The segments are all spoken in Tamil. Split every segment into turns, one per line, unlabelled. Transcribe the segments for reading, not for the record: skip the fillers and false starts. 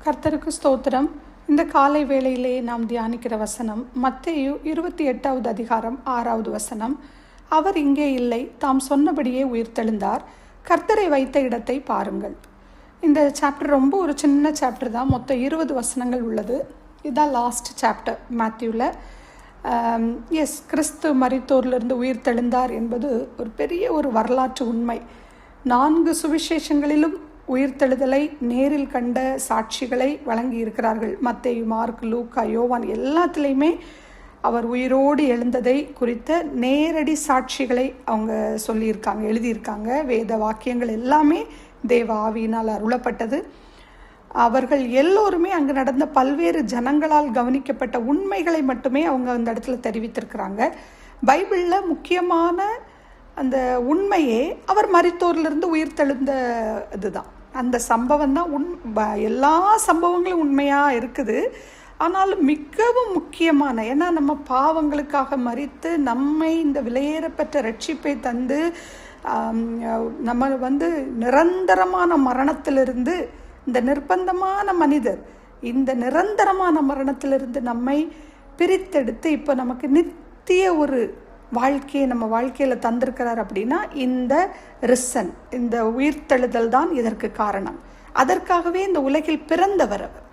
கர்த்தருக்கு ஸ்தோத்திரம். இந்த காலை வேளையிலே நாம் தியானிக்கிற வசனம் மத்தேயு 28வது அதிகாரம் 6வது வசனம். அவர் இங்கே இல்லை, தாம் சொன்னபடியே உயிர்த்தெழுந்தார், கர்த்தரை வைத்த இடத்தை பாருங்கள். இந்த சாப்டர் ரொம்ப ஒரு சின்ன சாப்டர் தான், மொத்தம் 20 வசனங்கள் உள்ளது. இதுதான் லாஸ்ட் சாப்டர் மேத்யூவில். கிறிஸ்து மரித்தோரிலிருந்து உயிர்த்தெழுந்தார் என்பது ஒரு பெரிய ஒரு வரலாற்று உண்மை. 4 சுவிசேஷங்களிலும் உயிர்த்தெழுதலை நேரில் கண்ட சாட்சிகளை வழங்கி இருக்கிறார்கள். மத்தேயு, மார்க், லூக்கா, யோவான் எல்லாத்துலேயுமே அவர் உயிரோடு எழுந்ததை குறித்த நேரடி சாட்சிகளை அவங்க சொல்லியிருக்காங்க, எழுதியிருக்காங்க. வேத வாக்கியங்கள் எல்லாமே தேவ ஆவியினால் அருளப்பட்டது. அவர்கள் எல்லோருமே அங்கு நடந்த பல்வேறு ஜனங்களால் கவனிக்கப்பட்ட உண்மைகளை மட்டுமே அவங்க அந்த இடத்துல தெரிவித்திருக்கிறாங்க. பைபிளில் முக்கியமான அந்த உண்மையே அவர் மரித்தோரிலிருந்து உயிர்த்தெழுந்த இதுதான். அந்த சம்பவம் தான் எல்லா சம்பவங்களும் உண்மையாக இருக்குது. ஆனாலும் மிகவும் முக்கியமான, ஏன்னா நம்ம பாவங்களுக்காக மரித்து நம்மை இந்த விலையேறப்பெற்ற ரட்சிப்பை தந்து நம்ம நிரந்தரமான மரணத்திலிருந்து, இந்த நிர்பந்தமான மனிதர் இந்த நிரந்தரமான மரணத்திலிருந்து நம்மை பிரித்தெடுத்து இப்போ நமக்கு நித்திய ஒரு வாழ்க்கையை நம்ம வாழ்க்கையில் தந்திருக்கிறார். அப்படின்னா இந்த ரிசன், இந்த உயிர்த்தெழுதல் தான் இதற்கு காரணம். அதற்காகவே இந்த உலகில் பிறந்தவர் அவர்.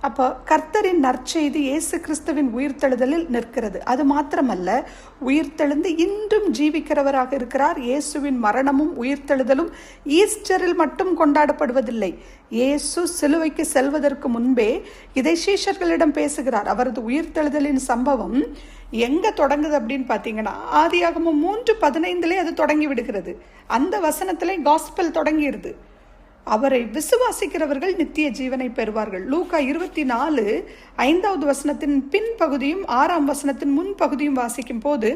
அப்போ கர்த்தரின் நற்செய்தி இயேசு கிறிஸ்துவின் உயிர்த்தெழுதலில் நிற்கிறது. அது மாத்திரமல்ல, உயிர்த்தெழுந்து இன்றும் ஜீவிக்கிறவராக இருக்கிறார். இயேசுவின் மரணமும் உயிர்த்தெழுதலும் ஈஸ்டரில் மட்டும் கொண்டாடப்படுவதில்லை. இயேசு சிலுவைக்கு செல்வதற்கு முன்பே இதை சீஷர்களிடம் பேசுகிறார். அவரது உயிர்த்தெழுதலின் சம்பவம் எங்கே தொடங்குது அப்படின்னு பார்த்தீங்கன்னா, ஆதியாகமம் 3:15 அது தொடங்கி விடுகிறது. அந்த வசனத்திலே காஸ்பல் தொடங்கிடுது. அவரை விசுவாசிக்கிறவர்கள் நித்திய ஜீவனை பெறுவார்கள். லூக்கா 24:5வது வசனத்தின் பின்பகுதியும் 6ஆம் வசனத்தின் முன்பகுதியும் வாசிக்கும் போது,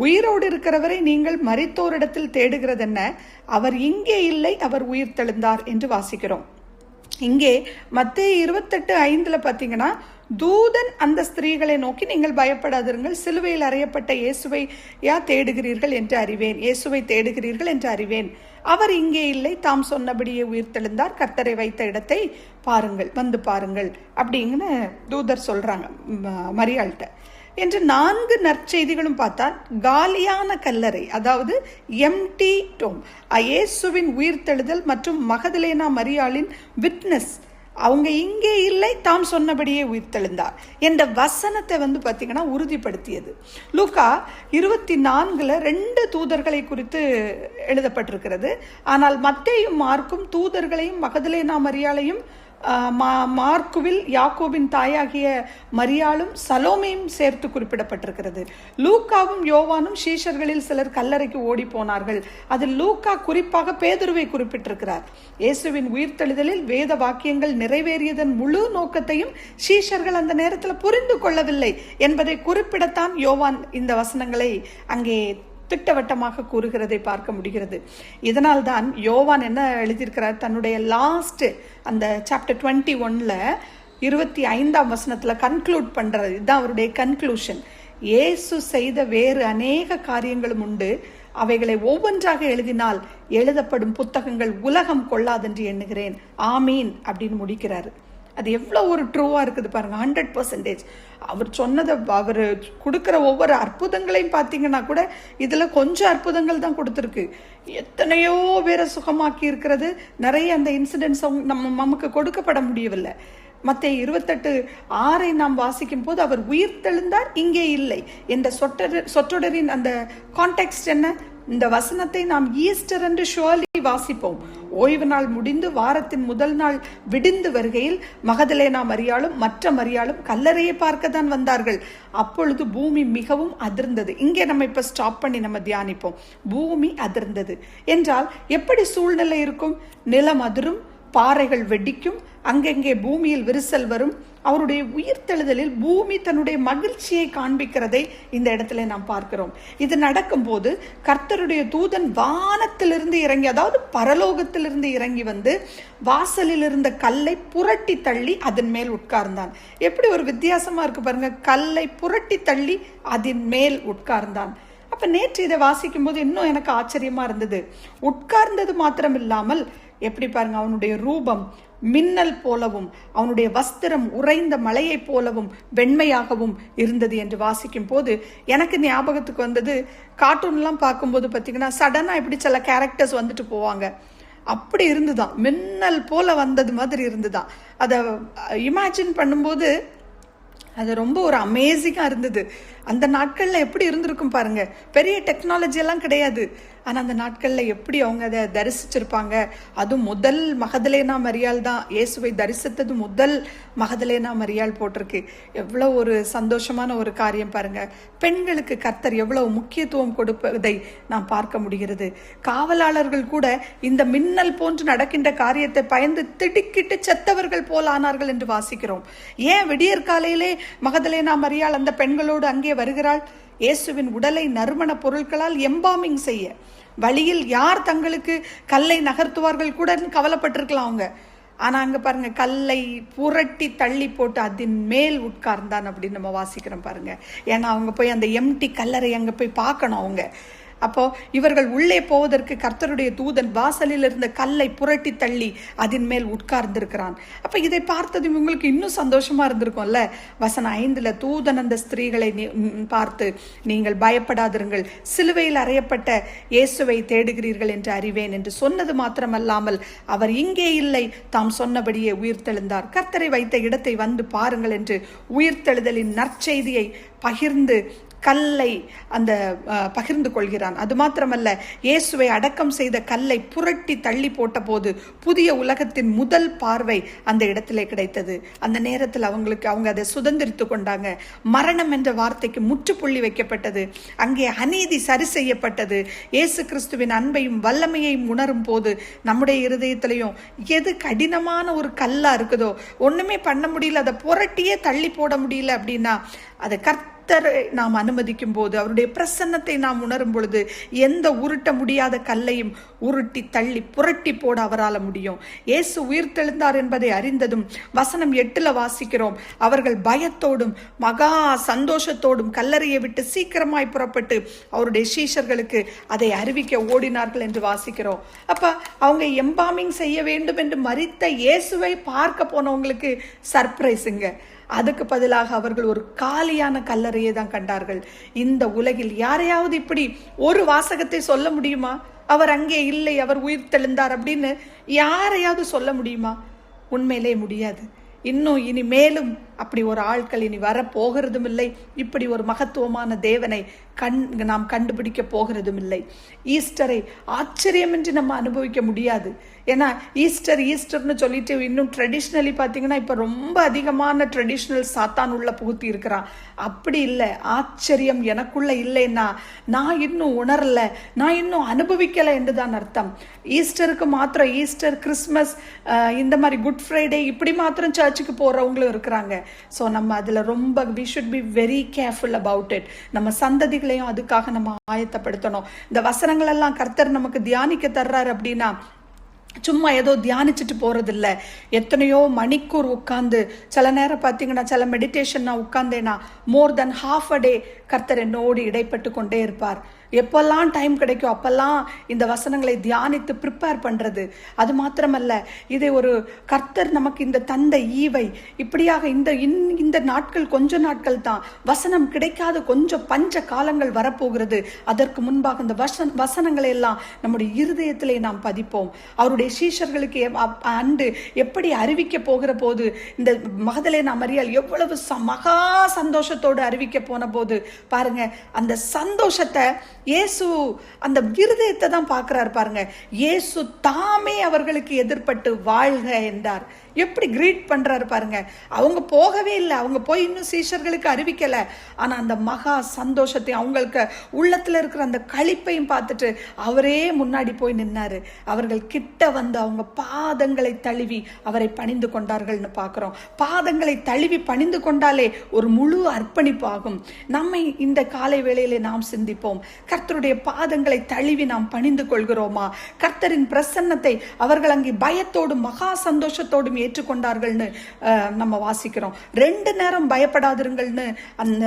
உயிரோடு இருக்கிறவரை நீங்கள் மரித்தோரிடத்தில் தேடுகிறது என்ன, அவர் இங்கே இல்லை, அவர் உயிர்த்தெழுந்தார் என்று வாசிக்கிறோம். இங்கே மத்தேயு 28:5 பார்த்தீங்கன்னா, தூதன் அந்த ஸ்திரீகளை நோக்கி, நீங்கள் பயப்படாதிருங்கள், சிலுவையில் அறையப்பட்ட இயேசுவை தேடுகிறீர்கள் என்று அறிவேன், இயேசுவை தேடுகிறீர்கள் என்று அறிவேன், அவர் இங்கே இல்லை, தாம் சொன்னபடியே உயிர்த்தெழுந்தார், கர்த்தரை வைத்த இடத்தை பாருங்கள், வந்து பாருங்கள் அப்படின்னு தூதர் சொல்றாங்க மரியாள்கிட்ட என்று. 4 நற்செய்திகளும் பார்த்தால் காலியான கல்லறை, அதாவது எம்டி டோம், இயேசுவின் உயிர்த்தெழுதல் மற்றும் மகதலேனா மரியாளின் விட்னஸ், அவங்க இங்கே இல்லை, தாம் சொன்னபடியே உயிர்த்தெழுந்தார் என்ற வசனத்தை பார்த்தீங்கன்னா உறுதிப்படுத்தியது. லூக்கா 24 2 தூதர்களை குறித்து எழுதப்பட்டிருக்கிறது. ஆனால் மத்தேயும் மார்க்கும் தூதர்களையும் மகதலேனா மரியாளையும், மார்க்குவில் யாக்கோபின் தாயாகிய மரியாளும் சலோமையும் சேர்த்து குறிப்பிடப்பட்டிருக்கிறது. லூக்காவும் யோவானும் சீஷர்களில் சிலர் கல்லறைக்கு ஓடி போனார்கள். அதில் லூக்கா குறிப்பாக பேதுருவை குறிப்பிட்டிருக்கிறார். இயேசுவின் உயிர்த்தெழுதலில் வேத வாக்கியங்கள் நிறைவேறியதன் முழு நோக்கத்தையும் சீஷர்கள் அந்த நேரத்தில் புரிந்து கொள்ளவில்லை என்பதை குறிப்பிடத்தான் யோவான் இந்த வசனங்களை அங்கே திட்டவட்டமாக கூறுகிறதை பார்க்க முடிகிறது. இதனால் தான் யோவான் என்ன எழுதியிருக்கிறார், தன்னுடைய லாஸ்ட் அந்த சாப்டர் 21 25ஆம் வசனத்தில் கன்க்ளூட் பண்றது. இதுதான் அவருடைய கன்க்ளூஷன். இயேசு செய்த வேறு அநேக காரியங்களும் உண்டு, அவைகளை ஒவ்வொன்றாக எழுதினால் எழுதப்படும் புத்தகங்கள் உலகம் கொள்ளாதென்று எண்ணுகிறேன், ஆமீன் அப்படின்னு முடிக்கிறாரு. அது எவ்வளோ ஒரு ட்ரூவாக இருக்குது பாருங்க. 100%. அவர் சொன்னதை, அவர் கொடுக்குற ஒவ்வொரு அற்புதங்களையும் பார்த்தீங்கன்னா கூட இதில் கொஞ்சம் அற்புதங்கள் தான் கொடுத்துருக்கு. எத்தனையோ பேரை சுகமாக்கி இருக்கிறது. நிறைய அந்த இன்சிடென்ட்ஸ் நமக்கு கொடுக்கப்பட முடியவில்லை. மத்தேயு 28:6 நாம் வாசிக்கும் போது, அவர் உயிர்த்தெழுந்தார், இங்கே இல்லை என்ற சொற்றொடரின் அந்த கான்டெக்ஸ்ட் என்ன? இந்த வசனத்தை நாம் ஈஸ்டர் என்று ஷுவர்லி வாசிப்போம். ஓய்வு நாள் முடிந்து வாரத்தின் முதல் நாள் விடிந்து வருகையில் மகதலேனா மரியாளும் மற்ற மரியாளும் கல்லறையை பார்க்க தான் வந்தார்கள். அப்பொழுது பூமி மிகவும் அதிர்ந்தது. இங்கே நம்ம இப்ப ஸ்டாப் பண்ணி நம்ம தியானிப்போம். பூமி அதிர்ந்தது என்றால் எப்படி சூழ்நிலை இருக்கும்? நிலம் அதிரும், பாறைகள் வெடிக்கும், அங்கங்கே பூமியில் விரிசல் வரும். அவருடைய உயிர்த்தெழுதலில் பூமி தன்னுடைய மகிழ்ச்சியை காண்பிக்கிறதை இந்த இடத்துல நாம் பார்க்கிறோம். இது நடக்கும்போது கர்த்தருடைய தூதன் வானத்திலிருந்து இறங்கி, அதாவது பரலோகத்திலிருந்து இறங்கி வாசலில் இருந்த கல்லை புரட்டி தள்ளி அதன் மேல் உட்கார்ந்தான். எப்படி ஒரு வித்தியாசமா இருக்கு பாருங்க. கல்லை புரட்டி தள்ளி அதன் மேல் உட்கார்ந்தான். அப்ப நேற்று இதை வாசிக்கும் போது இன்னும் எனக்கு ஆச்சரியமா இருந்தது. உட்கார்ந்தது மாத்திரம் இல்லாமல் எப்படி பாருங்க, அவனுடைய ரூபம் மின்னல் போலவும் அவனுடைய வஸ்திரம் உறைந்த மலையை போலவும் வெண்மையாகவும் இருந்தது என்று வாசிக்கும் போது எனக்கு ஞாபகத்துக்கு வந்தது, கார்ட்டூன்லாம் பார்க்கும்போது பார்த்தீங்கன்னா சடனாக இப்படி சில கேரக்டர்ஸ் வந்துட்டு போவாங்க. அப்படி இருந்துதான், மின்னல் போல வந்தது மாதிரி இருந்துதான். அதை இமேஜின் பண்ணும்போது அது ரொம்ப ஒரு அமேசிங்காக இருந்தது. அந்த நாட்களில் எப்படி இருந்திருக்கும் பாருங்க. பெரிய டெக்னாலஜி எல்லாம் கிடையாது, ஆனால் அந்த நாட்களில் எப்படி அவங்க அதை தரிசிச்சிருப்பாங்க. அதுவும் முதல் மகதலேனா மரியாள் தான் இயேசுவை தரிசித்தது. முதல் மகதலேனா மரியாள் போட்டிருக்கு. எவ்வளோ ஒரு சந்தோஷமான ஒரு காரியம் பாருங்க. பெண்களுக்கு கர்த்தர் எவ்வளவு முக்கியத்துவம் கொடுப்பதை நாம் பார்க்க முடிகிறது. காவலாளர்கள் கூட இந்த மின்னல் போன்று நடக்கின்ற காரியத்தை பயந்து திடுக்கிட்டு செத்தவர்கள் போல் ஆனார்கள் என்று வாசிக்கிறோம். ஏன் விடியற் காலையிலே மகதலேனா மரியாள் அந்த பெண்களோடு அங்கே வருகிறாள்? இயேசுவின் உடலை நறுமண பொருட்களால் எம்பாமிங் செய்ய. வழியில் யார் தங்களுக்கு கல்லை நகர்த்துவார்கள் கூட கவலைப்பட்டிருக்கலாம் அவங்க. ஆனா அங்க பாருங்க, கல்லை புரட்டி தள்ளி போட்டு அதன் மேல் உட்கார்ந்தான் அப்படின்னு நம்ம வாசிக்கிறோம் பாருங்க. ஏன்னா அவங்க போய் அந்த எம்டி கல்லறை அங்க போய் பார்க்கணும் அவங்க. அப்போ இவர்கள் உள்ளே போவதற்கு கர்த்தருடைய தூதன் வாசலில் இருந்த கல்லை புரட்டி தள்ளி அதன் மேல் உட்கார்ந்திருக்கிறான். அப்ப இதை பார்த்தது இவங்களுக்கு இன்னும் சந்தோஷமா இருந்திருக்கும்ல. வசனம் 5 தூதன் அந்த ஸ்திரீகளை பார்த்து, நீங்கள் பயப்படாதிருங்கள், சிலுவையில் அறையப்பட்ட இயேசுவை தேடுகிறீர்கள் என்று அறிவேன் என்று சொன்னது மாத்திரமல்லாமல் அவர் இங்கே இல்லை, தாம் சொன்னபடியே உயிர்த்தெழுந்தார், கர்த்தரை வைத்த இடத்தை வந்து பாருங்கள் என்று உயிர்த்தெழுதலின் நற்செய்தியை பகிர்ந்து கல்லை அந்த பகிர்ந்து கொள்கிறான். அது மாத்திரமல்ல, இயேசுவை அடக்கம் செய்த கல்லை புரட்டி தள்ளி போட்ட போது புதிய உலகத்தின் முதல் பார்வை அந்த இடத்திலே கிடைத்தது. அந்த நேரத்தில் அவங்க அதை சுதந்திரித்து கொண்டாங்க. மரணம் என்ற வார்த்தைக்கு முற்றுப்புள்ளி வைக்கப்பட்டது. அங்கே அநீதி சரி செய்யப்பட்டது. இயேசு கிறிஸ்துவின் அன்பையும் வல்லமையையும் உணரும் போது நம்முடைய இருதயத்திலையும் எது கடினமான ஒரு கல்லா இருக்குதோ, ஒண்ணுமே பண்ண முடியல, அதை புரட்டியே தள்ளி போட முடியல அப்படின்னா, அதை கர்த்தரை நாம் அனுமதிக்கும் போது, அவருடைய பிரசன்னத்தை நாம் உணரும் பொழுது, எந்த உருட்ட முடியாத கல்லையும் உருட்டி தள்ளி புரட்டி போட அவரால் முடியும். இயேசு உயிர்த்தெழுந்தார் என்பதை அறிந்ததும் வசனம் 8 வாசிக்கிறோம், அவர்கள் பயத்தோடும் மகா சந்தோஷத்தோடும் கல்லறையை விட்டு சீக்கிரமாய் புறப்பட்டு அவருடைய சீஷர்களுக்கு அதை அறிவிக்க ஓடினார்கள் என்று வாசிக்கிறோம். அப்ப அவங்க எம்பாமிங் செய்ய வேண்டும் என்று மரித்த இயேசுவை பார்க்க போனவங்களுக்கு சர்ப்ரைஸுங்க. அதுக்கு பதிலாக அவர்கள் ஒரு காலியான கல்லறையை தான் கண்டார்கள். இந்த உலகில் யாரையாவது இப்படி ஒரு வாசகத்தை சொல்ல முடியுமா? அவர் அங்கே இல்லை, அவர் உயிர்த்தெழுந்தார் அப்படின்னு யாரையாவது சொல்ல முடியுமா? உண்மையிலே முடியாது. இன்னும் இனி மேலும் அப்படி ஒரு ஆட்கள் இனி வர போகிறதும் இல்லை. இப்படி ஒரு மகத்துவமான தேவனை நாம் கண்டுபிடிக்க போகிறதும் இல்லை. ஈஸ்டரை ஆச்சரியமின்றி நம்ம அனுபவிக்க முடியாது. ஏன்னா ஈஸ்டர்னு சொல்லிட்டு இன்னும் ட்ரெடிஷ்னலி பார்த்தீங்கன்னா இப்போ ரொம்ப அதிகமான ட்ரெடிஷ்னல் சாத்தான் உள்ள புகுத்தி இருக்கிறான். அப்படி இல்லை, ஆச்சரியம் எனக்குள்ள இல்லைன்னா நான் இன்னும் உணரல, நான் இன்னும் அனுபவிக்கலை என்று தான் அர்த்தம். ஈஸ்டருக்கு மாத்திரம், ஈஸ்டர், கிறிஸ்மஸ், இந்த மாதிரி குட் ஃப்ரைடே இப்படி மாத்திரம் சர்ச்சுக்கு போறவங்களும் இருக்கிறாங்க. ஸோ நம்ம அதில் ரொம்ப we should be very careful about it. நம்ம சந்ததிகளையும் அதுக்காக நம்ம ஆயத்தப்படுத்தணும். இந்த வசனங்கள் எல்லாம் கர்த்தர் நமக்கு தியானிக்க தர்றாரு அப்படின்னா சும்மா ஏதோ தியானிச்சுட்டு போறதில்ல. எத்தனையோ மணிக்கூர் உட்கார்ந்து, சில நேரம் பார்த்தீங்கன்னா சில மெடிடேஷன் நான் உட்கார்ந்தேன்னா மோர் தென் ஹாஃப் அ டே கர்த்தர் என்னோடு இடைப்பட்டு கொண்டே இருப்பார். எப்பெல்லாம் டைம் கிடைக்கும் அப்பெல்லாம் இந்த வசனங்களை தியானித்து ப்ரிப்பேர் பண்றது. அது மாத்திரமல்ல, இதை ஒரு கர்த்தர் நமக்கு இந்த தந்தை ஈவை இப்படியாக இந்த நாட்கள் கொஞ்ச நாட்கள் தான், வசனம் கிடைக்காத கொஞ்சம் பஞ்ச காலங்கள் வரப்போகிறது. அதற்கு முன்பாக இந்த வசனங்களை எல்லாம் நம்முடைய இருதயத்திலே நாம் பதிப்போம். அவருடைய சீஷர்களுக்கு அன்று எப்படி அறிவிக்க போகிற போது, இந்த மகதலேனா மரியாள் எவ்வளவு மகா சந்தோஷத்தோடு அறிவிக்க போன போது பாருங்க, அந்த சந்தோஷத்தை இயேசு அந்த இருதயத்தை தான் பார்க்கிறார் பாருங்க. இயேசு தாமே அவர்களுக்கு எதிர்பட்டு வாழ்க என்றார். எப்படி கிரீட் பண்றாரு பாருங்க. அவங்க போகவே இல்லை, அவங்க போய் இன்னும் சீஷர்களுக்கு அறிவிக்கல. ஆனா அந்த மகா சந்தோஷத்தை, அவங்களுக்கு உள்ளத்துல இருக்கிற அந்த களிப்பையும் பார்த்துட்டு அவரே முன்னாடி போய் நின்னாரு. அவர்கள் கிட்ட வந்து அவங்க பாதங்களை தழுவி அவரை பணிந்து கொண்டார்கள்னு பார்க்கிறோம். பாதங்களை தழுவி பணிந்து கொண்டாலே ஒரு முழு அர்ப்பணிப்பு ஆகும். நம்மை இந்த காலை வேளையிலே நாம் சிந்திப்போம். கர்த்தருடைய பாதங்களை தழுவி நாம் பணிந்து கொள்கிறோமா? கர்த்தரின் பிரசன்னத்தை அவர்கள் அங்கே பயத்தோடும் மகா சந்தோஷத்தோடும் ஏற்றுக்கொண்டார்கள்னு நம்ம வாசிக்கிறோம். 2 நேரம் பயப்படாதிருங்கள்னு அந்த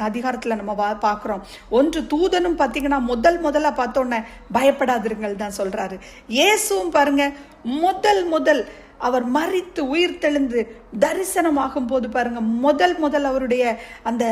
அதிகாரத்துல நம்ம பார்க்கிறோம். ஒன்று தூதனும் பார்த்தீங்கன்னா முதல்ல பார்த்தோன்னே பயப்படாதிருங்கள் தான் சொல்றாரு. இயேசுவும் பாருங்க முதல் அவர் மரித்து உயிர் தெழுந்து தரிசனமாகும் போது பாருங்க, முதல் அவருடைய அந்த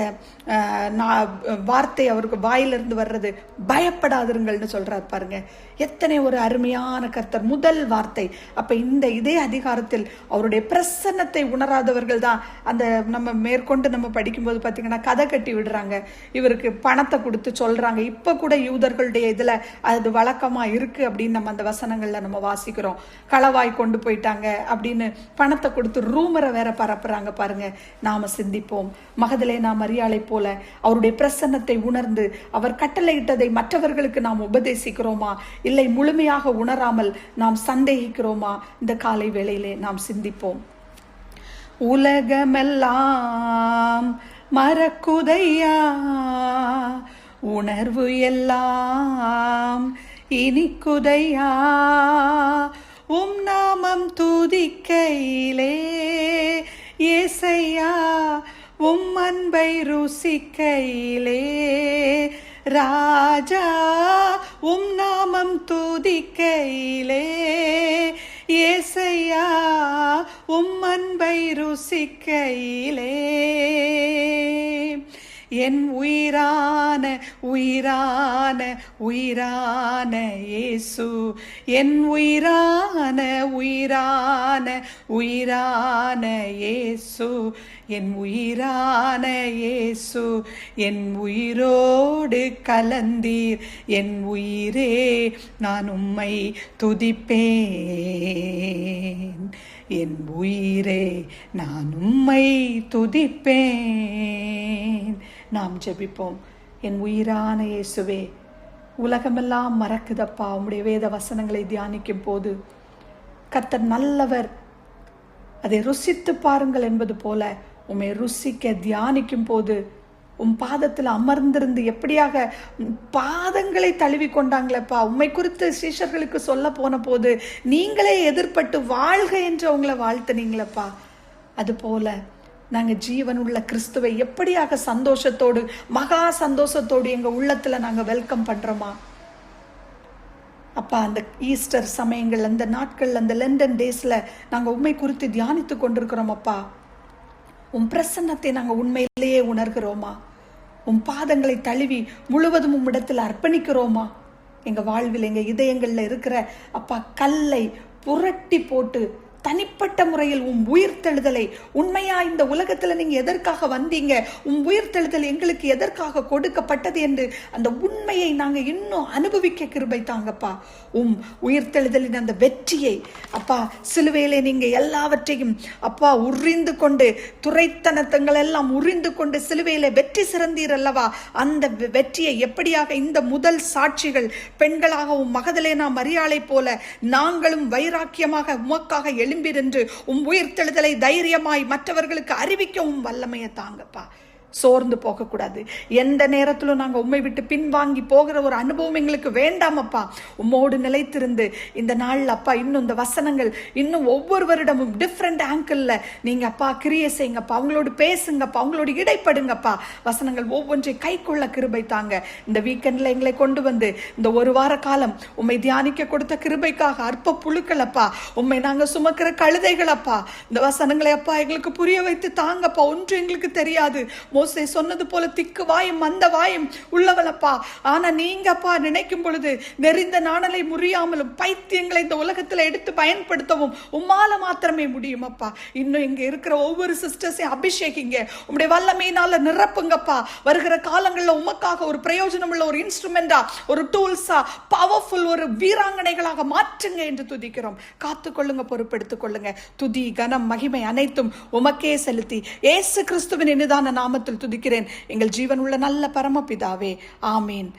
வார்த்தை அவருக்கு வாயிலிருந்து வர்றது பயப்படாதிருங்கள்னு சொல்றார் பாருங்க. எத்தனை ஒரு அருமையான கர்த்தர், முதல் வார்த்தை. அப்ப இதே அதிகாரத்தில் அவருடைய பிரசன்னத்தை உணராதவர்கள் தான் அந்த நம்ம மேற்கொண்டு நம்ம படிக்கும்போது பார்த்தீங்கன்னா கதை கட்டி விடுறாங்க, இவருக்கு பணத்தை கொடுத்து சொல்றாங்க. இப்ப கூட யூதர்களுடைய இதுல அது வழக்கமா இருக்கு அப்படின்னு நம்ம அந்த வசனங்கள்ல நம்ம வாசிக்கிறோம். களவாய் கொண்டு போயிட்டாங்க அப்படின்னு பணத்தை கொடுத்து ரூமரை வேற பரப்புறாங்க பாருங்க. நாம சிந்திப்போம், மகதலேனா மரியாளை போல அவருடைய பிரசன்னத்தை உணர்ந்து அவர் கட்டளையிட்டதை மற்றவர்களுக்கு நாம் உபதேசிக்கிறோமா, இல்லை முழுமையாக உணராமல் நாம் சந்தேகிக்கிறோமா? இந்த காலை வேளையிலே நாம் சிந்திப்போம். உலகமெல்லாம் மறக்குதையா, உணர்வு எல்லாம் இனிக்குதையா, உம் நாமம் துதிக்கையிலே ஏசையா, உம் அன்பை ருசிக்கையிலே ராஜா, உம் நாமம் துதிக்கையிலே ஏசையா, உம் அன்பை ருசிக்கையிலே என் உயிரான உயிரான உயிரான இயேசு, என் உயிரான உயிரான உயிரான இயேசு, என் உயிரான இயேசு, என் உயிரோடு கலந்தீர், என் உயிரே நான் உம்மை துதிப்பேன், என் உயிரே நான் உம்மை துதிப்பேன். நாம் ஜெபிப்போம். என் உயிரான இயேசுவே, உலகமெல்லாம் மறக்குதப்பா உம்முடைய வேத வசனங்களை தியானிக்கும் போது. கர்த்தர் நல்லவர், அதை ருசித்து பாருங்கள் என்பது போல உம்மை ருசிக்க தியானிக்கும் போது உம் பாதத்தில் அமர்ந்திருந்து எப்படியாக பாதங்களை தழுவி கொண்டாங்களேப்பா. உம்மை குறித்து சீஷர்களுக்கு சொல்ல போன போது நீங்களே எதிர்பட்டு வாழ்க என்று உங்களை வாழ்த்துனீங்களப்பா. அது போல நாங்கள் ஜீவனுள்ள கிறிஸ்துவை எப்படியாக சந்தோஷத்தோடு, மகா சந்தோஷத்தோடு எங்கள் உள்ளத்தில் நாங்கள் வெல்கம் பண்ணுறோமா அப்பா? அந்த ஈஸ்டர் சமயங்கள், அந்த நாட்கள், அந்த லண்டன் டேஸில் நாங்கள் உண்மை குறித்து தியானித்து கொண்டிருக்கிறோம் அப்பா. உன் பிரசன்னத்தை நாங்கள் உண்மையிலேயே உணர்கிறோமா? உன் பாதங்களை தழுவி முழுவதும் உம்மிடத்தில் அர்ப்பணிக்கிறோமா? எங்கள் வாழ்வில், எங்கள் இதயங்களில் இருக்கிற அப்பா கல்லை புரட்டி போட்டு தனிப்பட்ட முறையில் உன் உயிர்த்தெழுதலை, உண்மையா இந்த உலகத்தில் நீங்க எதற்காக வந்தீங்க, உன் உயிர்த்தெழுதல் எங்களுக்கு எதற்காக கொடுக்கப்பட்டது என்று அந்த உண்மையை நாங்க இன்னும் அனுபவிக்க கிருபை தாங்கப்பா. உயிர்த்தெழுதலின் அந்த வெற்றியை அப்பா, சிலுவையிலே நீங்க எல்லாவற்றையும் அப்பா உறிந்து கொண்டு, துரைத்தனத்தங்கள் எல்லாம் உறிந்து கொண்டு சிலுவையிலே வெற்றி சிறந்தீர் அல்லவா? அந்த வெற்றியை எப்படியாக இந்த முதல் சாட்சிகள் பெண்களாகவும் மகதலேனா மரியாளை போல நாங்களும் வைராக்கியமாக உமக்காக எழும்பிருந்து உயிர்த்தெழுதலை தைரியமாய் மற்றவர்களுக்கு அறிவிக்கவும் வல்லமையை தாங்கப்பா. சோர்ந்து போகக்கூடாது. எந்த நேரத்திலும் நாங்கள் உம்மை விட்டு பின்வாங்கி போகிற ஒரு அனுபவம் எங்களுக்கு வேண்டாமப்பா. உம்மோடு நிலைத்திருந்து இந்த நாள் அப்பா இன்னும் இந்த வசனங்கள் இன்னும் ஒவ்வொருவரிடமும் டிஃப்ரெண்ட் ஆங்கிளில் நீங்கள் அப்பா கிரியை செய்யுங்கப்பா. அவங்களோடு பேசுங்கப்பா, அவங்களோடு இடைப்படுங்கப்பா. வசனங்கள் ஒவ்வொன்றை கைக்குள்ள கிருபை தாங்க. இந்த வீக்கெண்டில் எங்களை கொண்டு வந்து இந்த ஒரு வார காலம் உம்மை தியானிக்க கொடுத்த கிருபைக்காக அற்ப புழுக்கள் அப்பா, உம்மை நாங்கள் சுமக்கிற கழுதைகள் அப்பா. இந்த வசனங்களை அப்பா எங்களுக்கு புரிய வைத்து தாங்கப்பா. ஒன்று எங்களுக்கு தெரியாது. மோசே சொன்னது போல திக்கு வாயும் மந்த வாயும் உள்ளவளப்பா. ஆனா நீங்க அப்பா நினைக்கும் பொழுது நெறிந்த நாணலை முறியாமலும் பைத்தியங்களை இந்த உலகத்துல எடுத்து பயன்படுத்தவும் உம்மால மாத்திரமே முடியும் அப்பா. இன்னும் இங்க இருக்கிற ஒவ்வொரு சிஸ்டர்ஸையும் அபிஷேகிங்க, உம்முடைய வல்லமையினால நிரப்புங்கப்பா. வருகிற காலங்களில் உமக்காக ஒரு பிரயோஜனம் உள்ள ஒரு இன்ஸ்ட்ருமெண்டா, ஒரு டூல்ஸா, பவர்ஃபுல் ஒரு வீராங்கனைகளாக மாற்றுங்க என்று துதிக்கிறோம். காத்துக்கொள்ளுங்க, பொறுப்பெடுத்துக் கொள்ளுங்க. துதி கனம் மகிமை அனைத்தும் உமக்கே செலுத்தி இயேசு கிறிஸ்துவின் இனிதான நாமத்தில் துதிக்கிறேன் எங்கள் ஜீவன் உள்ள நல்ல பரமபிதாவே. ஆமீன்.